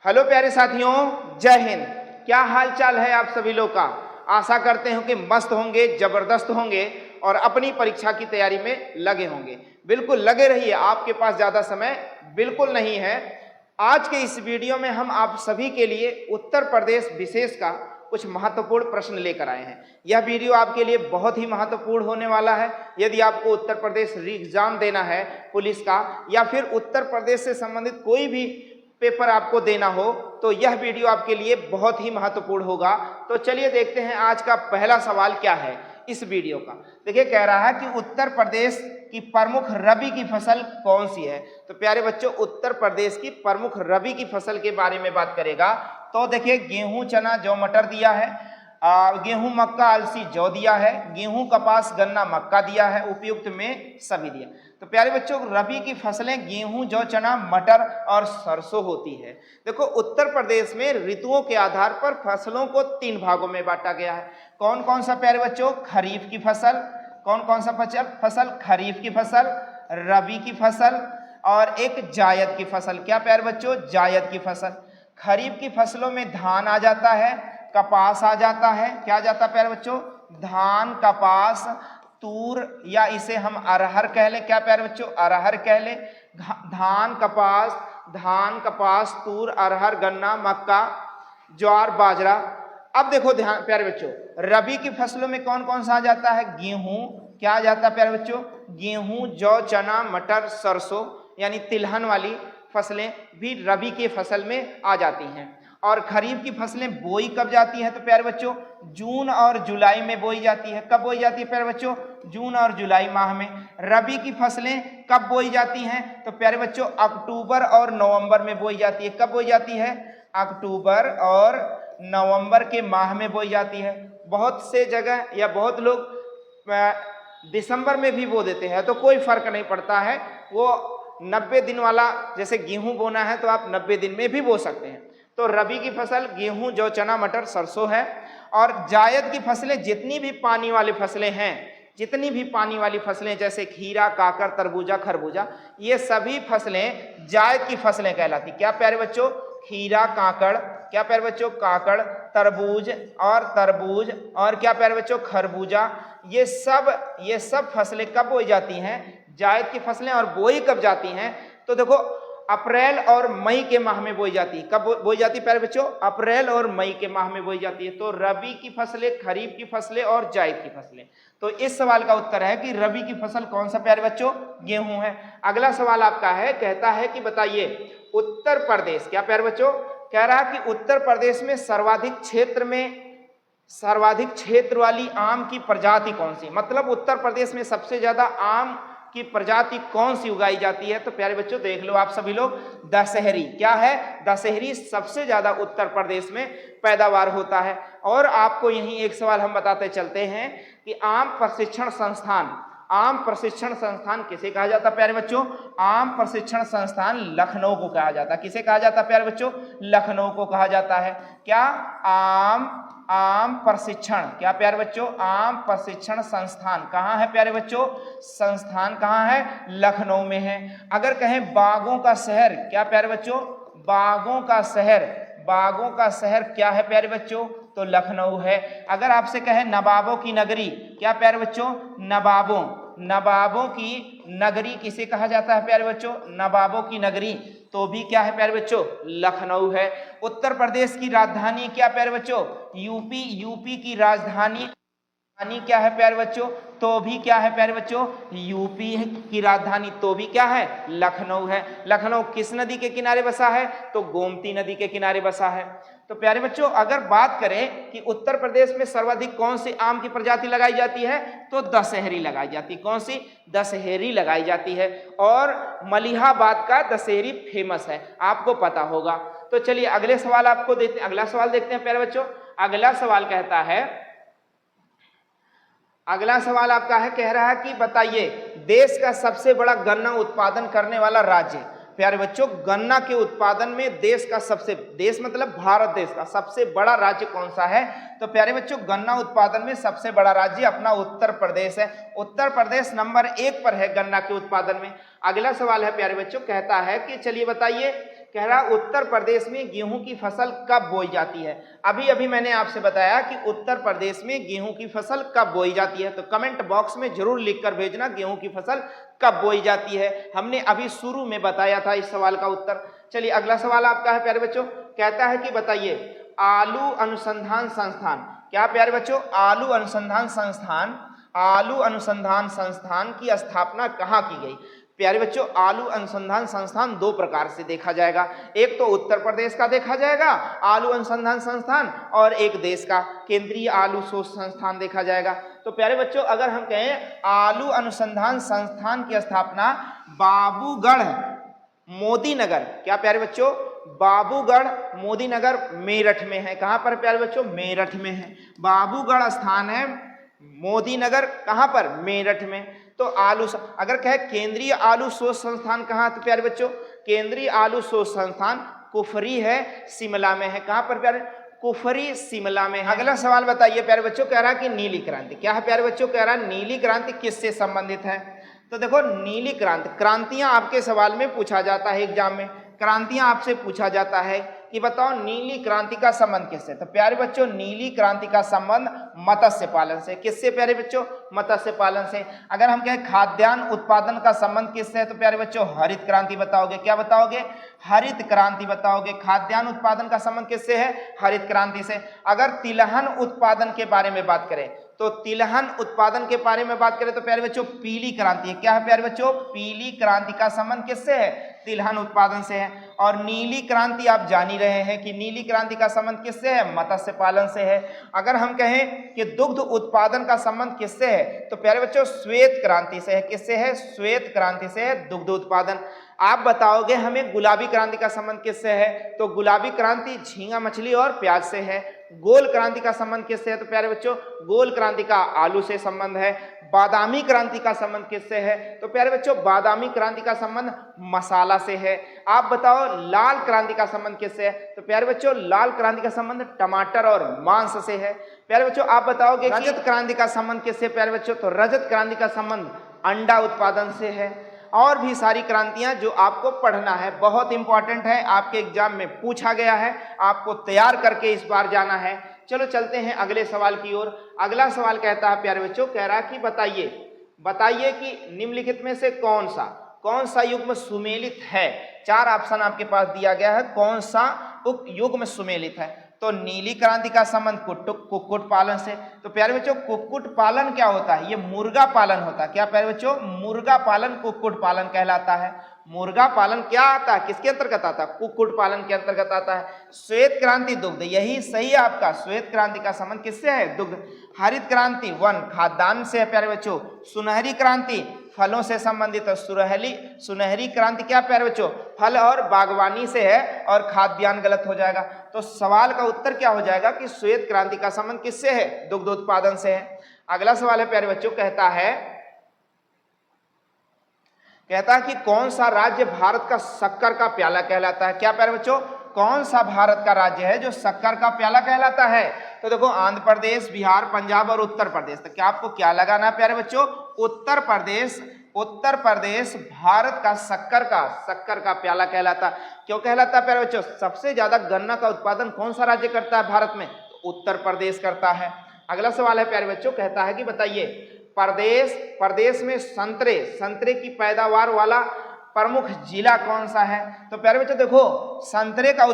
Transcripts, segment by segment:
Hello प्यारे साथियों, जय हिंद। क्या हाल चाल है आप सभी लोग का। आशा करते हैं कि मस्त होंगे, जबरदस्त होंगे और अपनी परीक्षा की तैयारी में लगे होंगे। बिल्कुल लगे रहिए, आपके पास ज़्यादा समय बिल्कुल नहीं है। आज के इस वीडियो में हम आप सभी के लिए उत्तर प्रदेश विशेष का कुछ महत्वपूर्ण प्रश्न लेकर आए हैं। यह वीडियो आपके लिए बहुत ही महत्वपूर्ण होने वाला है। यदि आपको उत्तर प्रदेश एग्जाम देना है पुलिस का, या फिर उत्तर प्रदेश से संबंधित कोई भी पेपर आपको देना हो, तो यह वीडियो आपके लिए बहुत ही महत्वपूर्ण होगा। तो चलिए देखते हैं आज का पहला सवाल क्या है इस वीडियो का। देखिए, कह रहा है कि उत्तर प्रदेश की प्रमुख रबी की फसल कौन सी है। तो प्यारे बच्चों, उत्तर प्रदेश की प्रमुख रबी की फसल के बारे में बात करेगा तो देखिए, गेहूं, चना, जौ, मटर दिया है। गेहूं, मक्का, अलसी, जौ दिया है। गेहूं, कपास, गन्ना, मक्का दिया है। उपयुक्त में सभी दिया। तो प्यारे बच्चों, रबी की फसलें गेहूं, जौ, चना, मटर और सरसों होती है। देखो, उत्तर प्रदेश में ऋतुओं के आधार पर फसलों को 3 भागों में बांटा गया है। कौन कौन सा प्यारे बच्चों? खरीफ की फसल। कौन कौन सा फसल? खरीफ की फसल, रबी की फसल और एक जायद की फसल। क्या प्यारे बच्चों? जायद की फसल। खरीफ की फसलों में धान आ जाता है, कपास आ जाता है। क्या आ जाता है प्यारे बच्चों? धान, कपास, तूर, या इसे हम अरहर कह लें। क्या प्यारे बच्चों? अरहर कह लें। धान, कपास, तूर, अरहर, गन्ना, मक्का, ज्वार, बाजरा। अब देखो ध्यान प्यारे बच्चों, रबी की फसलों में कौन कौन सा आ जाता है? गेहूं। क्या आ जाता है प्यारे बच्चों? गेहूं, जौ, चना, मटर, सरसों, यानी तिलहन वाली फसलें भी रबी के फसल में आ जाती हैं। और खरीफ की फसलें बोई कब जाती हैं? तो प्यारे बच्चों, जून और जुलाई में बोई जाती है। कब बोई जाती है प्यारे बच्चों? जून और जुलाई माह में। रबी की फसलें कब बोई जाती हैं? तो प्यारे बच्चों, अक्टूबर और नवंबर में बोई जाती है। कब बोई जाती है? अक्टूबर और नवंबर के माह में बोई जाती है। बहुत से जगह या बहुत लोग दिसंबर में भी बो देते हैं, तो कोई फर्क नहीं पड़ता है। वो 90 दिन वाला, जैसे गेहूं बोना है तो आप 90 दिन में भी बो सकते हैं। तो रबी की फसल गेहूं, जौ, चना, मटर, सरसों है। और जायद की फसलें जितनी भी पानी वाली फसलें हैं, जितनी भी पानी वाली फसलें जैसे खीरा, काकर, तरबूजा, खरबूजा, ये सभी फसलें जायद की फसलें कहलाती। क्या प्यारे बच्चों? खीरा, काकड़, क्या प्यारे बच्चों? काकड़, तरबूज और क्या प्यारे बच्चों? खरबूजा। ये सब फसलें कब बोई जाती हैं? जायद की फसलें। और बोई कब जाती हैं? तो देखो, अप्रैल और मई के माह में बोई जाती है। कब बोई जाती है प्यारे बच्चों? अप्रैल और मई के माह में बोई जाती है। तो रबी की फसलें, खरीफ की फसलें और जायद की फसलें। तो इस सवाल का उत्तर है कि रबी की फसल कौन सा प्यारे बच्चों? गेहूं है। अगला सवाल आपका है, कहता है कि बताइए उत्तर प्रदेश, क्या प्यारे बच्चों? कह रहा है कि उत्तर प्रदेश में सर्वाधिक क्षेत्र वाली आम की प्रजाति कौन सी? मतलब उत्तर प्रदेश में सबसे ज्यादा आम की प्रजाति कौन सी उगाई जाती है? तो प्यारे बच्चों देख लो आप सभी लोग, दशहरी। क्या है? दशहरी सबसे ज्यादा उत्तर प्रदेश में पैदावार होता है। और आपको यही एक सवाल हम बताते चलते हैं कि आम प्रशिक्षण संस्थान किसे कहा जाता है प्यारे बच्चों? आम प्रशिक्षण संस्थान लखनऊ को कहा जाता है। किसे कहा जाता है प्यारे बच्चों? लखनऊ को कहा जाता है। क्या? आम प्रशिक्षण, क्या प्यारे बच्चों? आम प्रशिक्षण संस्थान कहाँ है प्यारे बच्चों? संस्थान कहाँ है? लखनऊ में है। अगर कहें बागों का शहर, क्या प्यारे बच्चों? बागों का शहर क्या है प्यारे बच्चों? तो लखनऊ है। अगर आपसे कहें नवाबों की नगरी, क्या प्यारे बच्चों? नवाबों की नगरी किसे कहा जाता है प्यारे बच्चों? नवाबों की नगरी, तो भी क्या है प्यारे बच्चों? लखनऊ है। उत्तर प्रदेश की राजधानी क्या प्यारे बच्चों? यूपी की राजधानी क्या है प्यारे बच्चों? तो भी क्या है प्यारे बच्चों? यूपी की राजधानी तो भी क्या है? लखनऊ है। लखनऊ किस नदी के किनारे बसा है? तो गोमती नदी के किनारे बसा है। तो प्यारे बच्चों, अगर बात करें कि उत्तर प्रदेश में सर्वाधिक कौन सी आम की प्रजाति लगाई जाती है, तो दशहरी लगाई जाती है। कौन सी? दशहरी लगाई जाती है। और मलिहाबाद का दशहरी फेमस है, आपको पता होगा। तो चलिए अगला सवाल देखते हैं प्यारे बच्चों। अगला सवाल कहता है, अगला सवाल आपका है, कह रहा है कि बताइए देश का सबसे बड़ा गन्ना उत्पादन करने वाला राज्य। प्यारे बच्चों, गन्ना के उत्पादन में देश मतलब भारत देश का सबसे बड़ा राज्य कौन सा है? तो प्यारे बच्चों, गन्ना उत्पादन में सबसे बड़ा राज्य अपना उत्तर प्रदेश है। उत्तर प्रदेश नंबर 1 पर है गन्ना के उत्पादन में। अगला सवाल है प्यारे बच्चों, कहता है कि चलिए बताइए कह रहा उत्तर प्रदेश में गेहूं की फसल कब बोई जाती है। अभी अभी मैंने आपसे बताया कि उत्तर प्रदेश में गेहूं की फसल कब बोई जाती है, तो कमेंट बॉक्स में जरूर लिखकर भेजना गेहूं की फसल कब बोई जाती है। हमने अभी शुरू में बताया था इस सवाल का उत्तर। चलिए अगला सवाल आपका है प्यारे बच्चों, कहता है कि बताइए आलू अनुसंधान संस्थान, क्या प्यारे बच्चों, आलू अनुसंधान संस्थान की स्थापना कहाँ की गई। प्यारे बच्चों आलू अनुसंधान संस्थान दो प्रकार से देखा जाएगा, एक तो उत्तर प्रदेश का देखा जाएगा आलू अनुसंधान संस्थान, और एक देश का केंद्रीय आलू शोध संस्थान देखा जाएगा। तो प्यारे बच्चों अगर हम कहें आलू अनुसंधान संस्थान की स्थापना बाबूगढ़ मोदीनगर, क्या प्यारे बच्चों, बाबूगढ़ मोदीनगर मेरठ में है। कहां पर प्यारे बच्चों, मेरठ में है। बाबूगढ़ स्थान है, मोदीनगर कहां पर, मेरठ में। तो आलू अगर कहे केंद्रीय आलू शोध संस्थान कहां, तो प्यारे बच्चों केंद्रीय आलू शोध संस्थान कुफरी है, शिमला में है। कहां पर प्यारे, कुफरी शिमला में है। अगला सवाल बताइए प्यारे बच्चों, कह रहा कि नीली क्रांति, क्या है प्यारे बच्चों, कह रहा नीली क्रांति किससे संबंधित है। तो देखो नीली क्रांति, क्रांतियां आपके सवाल में पूछा जाता है, एग्जाम में क्रांतियां आपसे पूछा जाता है कि बताओ नीली क्रांति का संबंध किससे। तो प्यारे बच्चों नीली क्रांति का संबंध मत्स्य पालन से। किससे प्यारे बच्चों, मत्स्य पालन से। अगर हम कहें खाद्यान्न उत्पादन का संबंध किससे है, तो प्यारे बच्चों हरित क्रांति बताओगे। क्या बताओगे, हरित क्रांति बताओगे। खाद्यान्न उत्पादन का संबंध किससे है, हरित क्रांति से। अगर तिलहन उत्पादन के बारे में बात करें, तो तिलहन उत्पादन के बारे में बात करें तो प्यारे बच्चों पीली क्रांति है। क्या है प्यारे बच्चों, पीली क्रांति का संबंध किससे है, तिलहन उत्पादन से है। और नीली क्रांति आप जान ही रहे हैं कि नीली क्रांति का संबंध किससे है, मत्स्य पालन से है। अगर हम कहें कि दुग्ध उत्पादन का संबंध किससे है, तो प्यारे बच्चों श्वेत क्रांति से है। किससे है, श्वेत क्रांति से है दुग्ध उत्पादन। आप बताओगे हमें गुलाबी क्रांति का संबंध किससे है, तो गुलाबी क्रांति झींगा मछली और प्याज से है। गोल क्रांति का संबंध किससे है, तो प्यारे बच्चों गोल क्रांति का आलू से संबंध है। बादामी क्रांति का संबंध किससे है, तो प्यारे बच्चों बादामी क्रांति का संबंध मसाला से है। आप बताओ लाल क्रांति का संबंध किससे है, तो प्यारे बच्चों लाल क्रांति का संबंध टमाटर और मांस से है। प्यारे बच्चों आप बताओगे रजत क्रांति का संबंध किससे, प्यारे बच्चों तो रजत क्रांति का संबंध अंडा उत्पादन से है। और भी सारी क्रांतियां जो आपको पढ़ना है, बहुत इंपॉर्टेंट है, आपके एग्जाम में पूछा गया है, आपको तैयार करके इस बार जाना है। चलो चलते हैं अगले सवाल की ओर। अगला सवाल कहता है प्यारे बच्चों, कह रहा कि बताइए कि निम्नलिखित में से कौन सा युग्म सुमेलित है। चार ऑप्शन आपके पास दिया गया है, कौन सा युग्म सुमेलित है। तो नीली क्रांति का संबंध कुक्कुट पालन से। तो प्यारे बच्चों कुक्कुट पालन क्या होता है, ये मुर्गा पालन होता है। क्या प्यारे बच्चों, मुर्गा पालन कुक्कुट पालन कहलाता है। मुर्गा पालन क्या आता है, किसके अंतर्गत आता है, कुक्कुट पालन के अंतर्गत आता है। श्वेत क्रांति दुग्ध, यही सही है आपका, श्वेत क्रांति का संबंध किससे है, दुग्ध। हरित क्रांति वन खाद्यान्न से है प्यारे बच्चों। सुनहरी क्रांति फलों से संबंधित है। सुनहरी क्रांति क्या प्यारे बच्चों, फल और बागवानी से है, और खाद्यान्न गलत हो जाएगा। तो सवाल का उत्तर क्या हो जाएगा कि श्वेत क्रांति का संबंध किससे है, दुग्ध उत्पादन से है। अगला सवाल है प्यारे बच्चों, कहता है कि कौन सा राज्य भारत का शक्कर का प्याला कहलाता है। क्या प्यारे बच्चों, कौन सा भारत का राज्य है जो शक्कर का प्याला कहलाता है। तो देखो आंध्र प्रदेश, बिहार, पंजाब और उत्तर प्रदेश। तो क्या आपको क्या लगाना प्यारे बच्चों, उत्तर प्रदेश भारत का शक्कर का प्याला कहलाता। क्यों कहलाता प्यारे बच्चों, सबसे ज्यादा गन्ना का उत्पादन कौन सा राज्य करता है भारत में, तो उत्तर प्रदेश करता है। अगला सवाल है प्यारे बच्चों, कहता है कि बताइए प्रदेश में संतरे की पैदावार वाला प्रमुख जिला कौन सा है। तो प्यारे बच्चों देखो संतरे का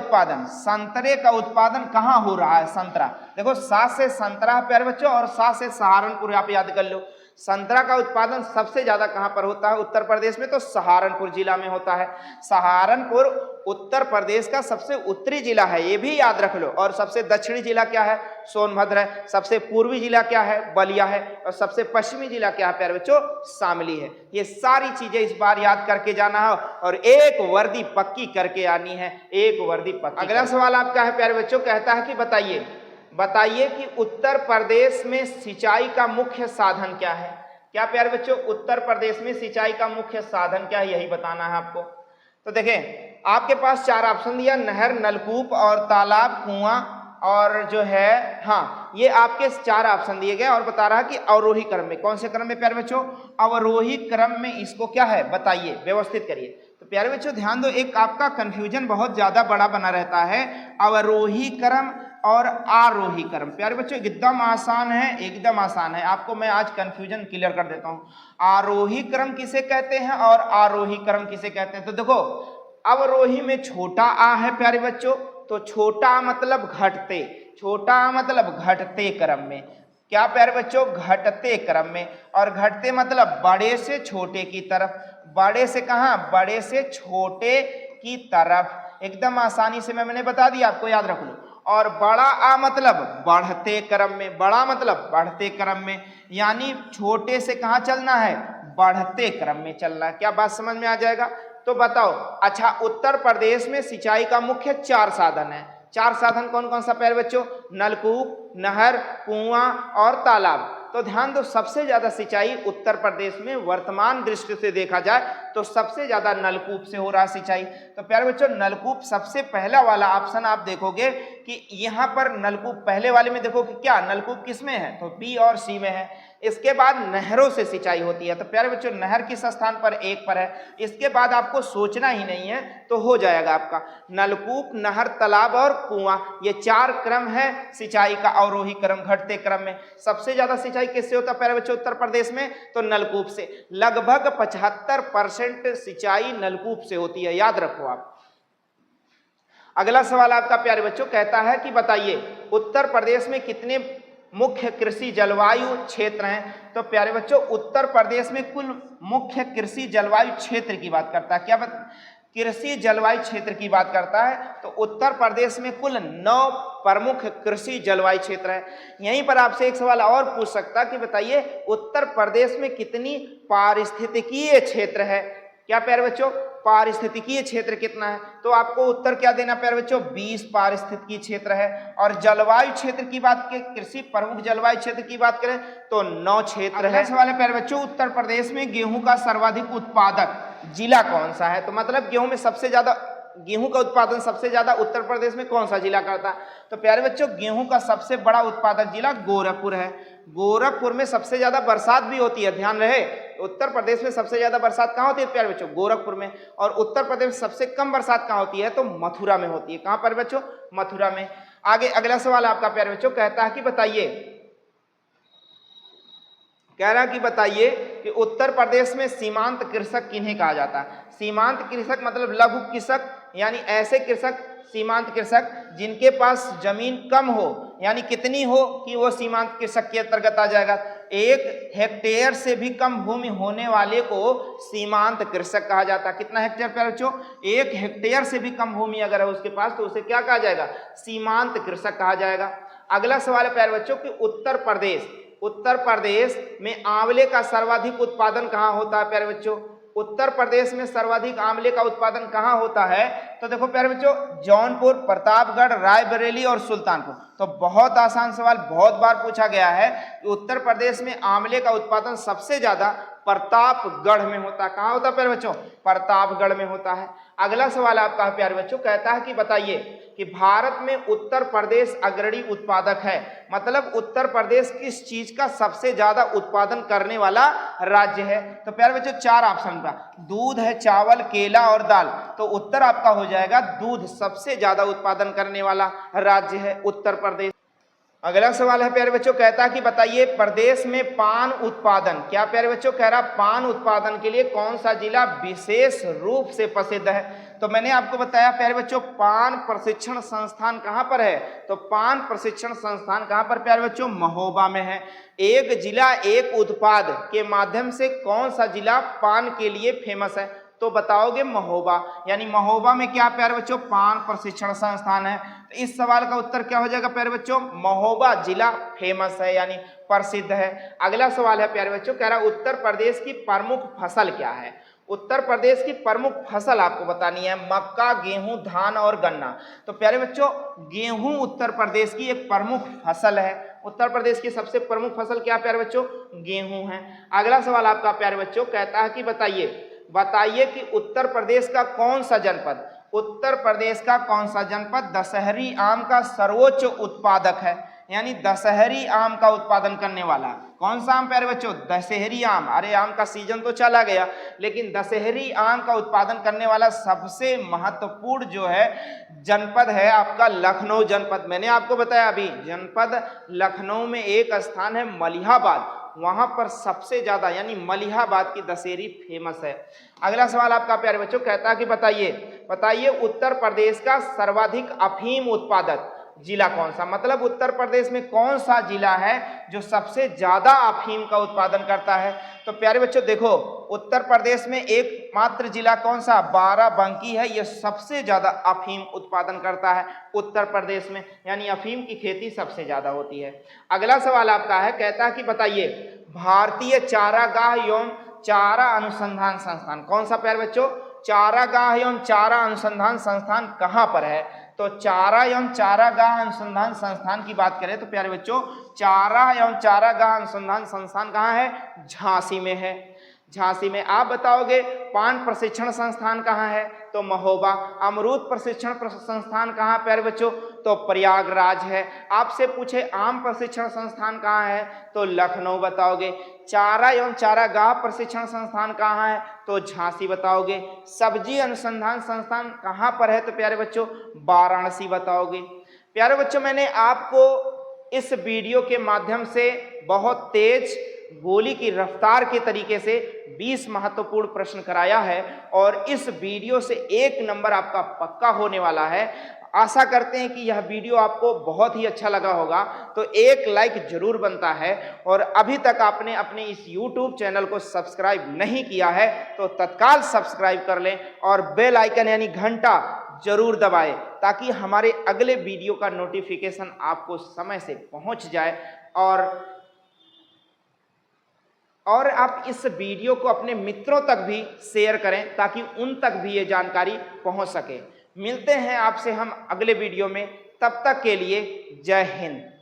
उत्पादन कहाँ हो रहा है। संतरा देखो 7 से संतरा प्यारे बच्चों, और 7 से सहारनपुर, आप याद कर लो। संतरा का उत्पादन सबसे ज्यादा कहां पर होता है, उत्तर प्रदेश में, तो सहारनपुर जिला में होता है। सहारनपुर उत्तर प्रदेश का सबसे उत्तरी जिला है, ये भी याद रख लो। और सबसे दक्षिणी जिला क्या है, सोनभद्र है। सबसे पूर्वी जिला क्या है, बलिया है। और सबसे पश्चिमी जिला क्या है प्यारे बच्चों, शामली है। ये सारी चीजें इस बार याद करके जाना है, और एक वर्दी पक्की करके आनी है, एक वर्दी पक्की। अगला सवाल आपका है प्यारे बच्चों, कहता है कि बताइए कि उत्तर प्रदेश में सिंचाई का मुख्य साधन क्या है। क्या प्यारे बच्चों, उत्तर प्रदेश में सिंचाई का मुख्य साधन क्या है, यही बताना है आपको। तो देखें आपके पास 4 ऑप्शन दिया, नहर, नलकूप और तालाब, कुआं, और जो है हाँ ये आपके 4 ऑप्शन दिए गए। और बता रहा है कि अवरोही क्रम में, कौन से क्रम में प्यारे बच्चों, अवरोही क्रम में इसको क्या है बताइए, व्यवस्थित करिए। तो प्यारे बच्चों ध्यान दो, एक आपका कंफ्यूजन बहुत ज्यादा बड़ा बना रहता है, अवरोही क्रम और आरोही क्रम। प्यारे बच्चों एकदम आसान है, एकदम आसान है, आपको मैं आज कंफ्यूजन क्लियर कर देता हूं। आरोही क्रम किसे कहते हैं और आरोही क्रम किसे कहते हैं? तो देखो, अवरोही में छोटा आ है प्यारे बच्चों, तो छोटा मतलब घटते, छोटा मतलब घटते क्रम में। क्या प्यारे बच्चों? घटते क्रम में। और घटते मतलब बड़े से छोटे की तरफ, बड़े से कहां? बड़े से छोटे की तरफ। एकदम आसानी से मैंने बता दिया, आपको याद रख लो। और बड़ा आ मतलब बढ़ते क्रम में, बड़ा मतलब बढ़ते क्रम में, यानी छोटे से कहां चलना है? बढ़ते क्रम में चलना है। क्या बात समझ में आ जाएगा? तो बताओ, अच्छा उत्तर प्रदेश में सिंचाई का मुख्य 4 साधन है। 4 साधन कौन कौन सा प्यारे बच्चों? नलकूप, नहर, कुआं और तालाब। तो ध्यान दो, सबसे ज्यादा सिंचाई उत्तर प्रदेश में वर्तमान दृष्टि से देखा जाए तो सबसे ज्यादा नलकूप से हो रहा सिंचाई। तो प्यारे बच्चों नलकूप सबसे पहला वाला ऑप्शन आप देखोगे कि यहाँ पर नलकूप पहले वाले में देखो कि क्या नलकूप किस में है? तो बी और सी में है। इसके बाद नहरों से सिंचाई होती है। तो प्यारे बच्चों नहर किस स्थान पर? 1 पर है। इसके बाद आपको सोचना ही नहीं है, तो हो जाएगा आपका नलकूप, नहर, तालाब और कुआं। ये 4 क्रम है सिंचाई का, अवरोही क्रम, घटते क्रम में। सबसे ज्यादा सिंचाई किससे होता है प्यारे बच्चों उत्तर प्रदेश में? तो नलकूप से। लगभग 75% सिंचाई नलकूप से होती है, याद रखो आप। अगला सवाल आपका प्यारे बच्चों कहता है कि बताइए उत्तर प्रदेश में कितने मुख्य कृषि जलवायु क्षेत्र हैं? तो प्यारे बच्चों उत्तर प्रदेश में कुल मुख्य कृषि जलवायु क्षेत्र की बात करता है। क्या कृषि जलवायु क्षेत्र की बात करता है तो उत्तर प्रदेश में कुल 9 प्रमुख कृषि जलवायु क्षेत्र है। यहीं पर आपसे एक सवाल और पूछ सकता कि बताइए उत्तर प्रदेश में कितनी पारिस्थितिकीय क्षेत्र है? क्या प्यारे बच्चों? पारिस्थितिकीय क्षेत्र कितना है? तो आपको उत्तर क्या देना प्यारे बच्चों? 20 पारिस्थितिकीय क्षेत्र है। और जलवायु क्षेत्र की बात करें, कृषि प्रमुख जलवायु क्षेत्र की बात करें तो 9 क्षेत्र है। सवाल है प्यारे बच्चों उत्तर प्रदेश में गेहूं का सर्वाधिक उत्पादक जिला कौन सा है? तो मतलब गेहूं में सबसे ज्यादा, गेहूं का उत्पादन सबसे ज्यादा उत्तर प्रदेश में कौन सा जिला करता है? तो प्यारे बच्चों गेहूं का सबसे बड़ा उत्पादक जिला गोरखपुर है। गोरखपुर में सबसे ज्यादा बरसात भी होती है, ध्यान रहे। उत्तर प्रदेश में सबसे ज्यादा बरसात कहां होती है प्यारे बच्चों? गोरखपुर में। और उत्तर प्रदेश में सबसे कम बरसात कहां होती है? तो मथुरा में होती है। कहां पर बच्चों? मथुरा में। आगे अगला सवाल आपका प्यारे बच्चों कहता है कि बताइए, कह रहा कि बताइए कि उत्तर प्रदेश में सीमांत कृषक किन्हें कहा जाता है? सीमांत कृषक मतलब लघु कृषक, यानी ऐसे कृषक, सीमांत कृषक जिनके पास जमीन कम हो, यानी कितनी हो कि वो सीमांत कृषक के अंतर्गत आ जाएगा। 1 हेक्टेयर से भी कम भूमि होने वाले को सीमांत कृषक कहा जाता है। कितना हेक्टेयर प्यारे बच्चों? 1 हेक्टेयर से भी कम भूमि अगर है उसके पास तो उसे क्या कहा जाएगा? सीमांत कृषक कहा जाएगा। अगला सवाल है प्यारे बच्चों कि उत्तर प्रदेश में आंवले का सर्वाधिक उत्पादन कहां होता है प्यारे बच्चों? उत्तर प्रदेश में सर्वाधिक आंवले का उत्पादन कहां होता है? तो देखो प्यारे बच्चों जौनपुर, प्रतापगढ़, रायबरेली और सुल्तानपुर। तो बहुत आसान सवाल, बहुत बार पूछा गया है कि उत्तर प्रदेश में आंवले का उत्पादन सबसे ज्यादा प्रतापगढ़ में होता है। कहां होता है प्यारे बच्चों? प्रतापगढ़ में होता है। अगला सवाल आपका है प्यारे बच्चों कहता है कि बताइए कि भारत में उत्तर प्रदेश अग्रणी उत्पादक है, मतलब उत्तर प्रदेश किस चीज का सबसे ज्यादा उत्पादन करने वाला राज्य है? तो प्यारे बच्चों 4 ऑप्शन का, दूध है, चावल, केला और दाल। तो उत्तर आपका हो जाएगा दूध सबसे ज्यादा उत्पादन करने वाला राज्य है उत्तर प्रदेश। अगला सवाल है प्यारे बच्चों कहता है कि बताइए प्रदेश में पान उत्पादन, क्या प्यारे बच्चों कह रहा पान उत्पादन के लिए कौन सा जिला विशेष रूप से प्रसिद्ध है? तो मैंने आपको बताया प्यारे बच्चों पान प्रशिक्षण संस्थान कहां पर है? तो पान प्रशिक्षण संस्थान कहां पर प्यारे बच्चों? महोबा में है। एक जिला एक उत्पाद के माध्यम से कौन सा जिला पान के लिए फेमस है? तो बताओगे महोबा, यानी महोबा में क्या प्यारे बच्चों? पान प्रशिक्षण संस्थान है। तो इस सवाल का उत्तर क्या हो जाएगा प्यारे बच्चों? महोबा जिला फेमस है, यानी प्रसिद्ध है। अगला सवाल है प्यारे बच्चों कह रहा उत्तर प्रदेश की प्रमुख फसल क्या है? उत्तर प्रदेश की प्रमुख फसल आपको बतानी है, मक्का, गेहूं, धान और गन्ना। तो प्यारे बच्चों गेहूं उत्तर प्रदेश की एक प्रमुख फसल है। उत्तर प्रदेश की सबसे प्रमुख फसल क्या प्यारे बच्चों? गेहूं है। अगला सवाल आपका प्यारे बच्चों कहता है कि बताइए कि उत्तर प्रदेश का कौन सा जनपद दशहरी आम का सर्वोच्च उत्पादक है? यानी दशहरी आम का उत्पादन करने वाला। कौन सा आम प्यारे बच्चों? दशहरी आम। अरे आम का सीजन तो चला गया, लेकिन दशहरी आम का उत्पादन करने वाला सबसे महत्वपूर्ण जो है जनपद है आपका लखनऊ जनपद। मैंने आपको बताया अभी, जनपद लखनऊ में एक स्थान है मलिहाबाद, वहां पर सबसे ज्यादा यानी मलिहाबाद की दशहरी फेमस है। अगला सवाल आपका प्यारे बच्चों कहता है कि बताइए उत्तर प्रदेश का सर्वाधिक अफीम उत्पादक जिला कौन सा? मतलब उत्तर प्रदेश में कौन सा जिला है जो सबसे ज्यादा अफीम का उत्पादन करता है? तो प्यारे बच्चों देखो, उत्तर प्रदेश में एकमात्र जिला कौन सा? बाराबंकी है, यह सबसे ज्यादा अफीम उत्पादन करता है उत्तर प्रदेश में, यानी अफीम की खेती सबसे ज्यादा होती है। अगला सवाल आपका है, कहता है कि बताइए भारतीय चारागाह एवं चारा अनुसंधान संस्थान कौन सा प्यारे बच्चों? चारागाह एवं चारा अनुसंधान संस्थान कहाँ पर है? तो चारा एवं चारागाह अनुसंधान संस्थान की बात करें तो प्यारे बच्चों चारा एवं चारागाह अनुसंधान संस्थान कहाँ है? झांसी में है। झांसी में। आप बताओगे पान प्रशिक्षण संस्थान कहाँ है? तो महोबा। अमरूद प्रशिक्षण संस्थान कहाँ प्यारे बच्चों? तो प्रयागराज है। आपसे पूछे आम प्रशिक्षण संस्थान कहाँ है? तो लखनऊ बताओगे। चारा एवं चारागाह प्रशिक्षण संस्थान कहाँ है? तो झांसी बताओगे। सब्जी अनुसंधान संस्थान कहाँ पर है? तो प्यारे बच्चों वाराणसी बताओगे। प्यारे बच्चों मैंने आपको इस वीडियो के माध्यम से बहुत तेज गोली की रफ्तार के तरीके से 20 महत्वपूर्ण प्रश्न कराया है और इस वीडियो से 1 नंबर आपका पक्का होने वाला है। आशा करते हैं कि यह वीडियो आपको बहुत ही अच्छा लगा होगा, तो एक लाइक जरूर बनता है। और अभी तक आपने अपने इस YouTube चैनल को सब्सक्राइब नहीं किया है तो तत्काल सब्सक्राइब कर लें और बेल आइकन यानी घंटा जरूर दबाएं ताकि हमारे अगले वीडियो का नोटिफिकेशन आपको समय से पहुंच जाए। और आप इस वीडियो को अपने मित्रों तक भी शेयर करें ताकि उन तक भी ये जानकारी पहुंच सके। मिलते हैं आपसे हम अगले वीडियो में, तब तक के लिए जय हिंद।